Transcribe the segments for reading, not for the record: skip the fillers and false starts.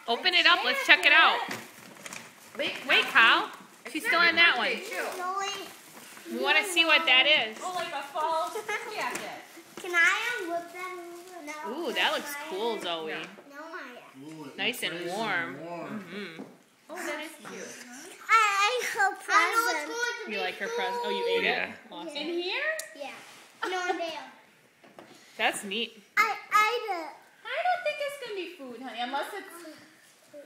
Open it up. Let's check it out. Wait, Kyle. She's still on that one. We want to see what that is. Oh, like a fall jacket. Can I whip that? No. Ooh, that looks cool, Zoe. No, Nice and warm. Mm-hmm. Oh, that is cute. I hope present. You like her present? Oh, you ate it? Awesome. In here? Yeah. No, there. That's neat. I I don't think it's going to be food, honey, unless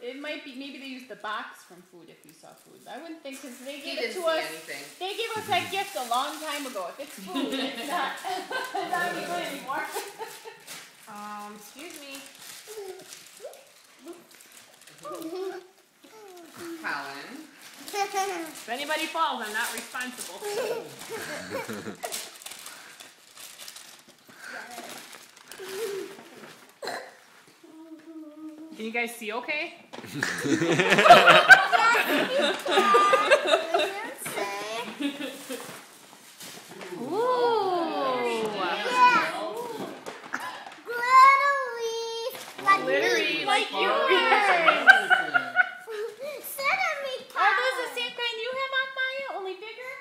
it might be, maybe they use the box from food if you saw food. I wouldn't think, because they gave it to us. Anything. They gave us that gift a long time ago. If it's food, it's not any good anymore. Excuse me. Colin. If anybody falls, I'm not responsible. Can you guys see okay? Glittery, like you. Are those the same kind you have on, Maya? Only bigger?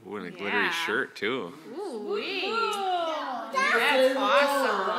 Ooh, and a glittery shirt too. Ooh-wee. Ooh. That's awesome.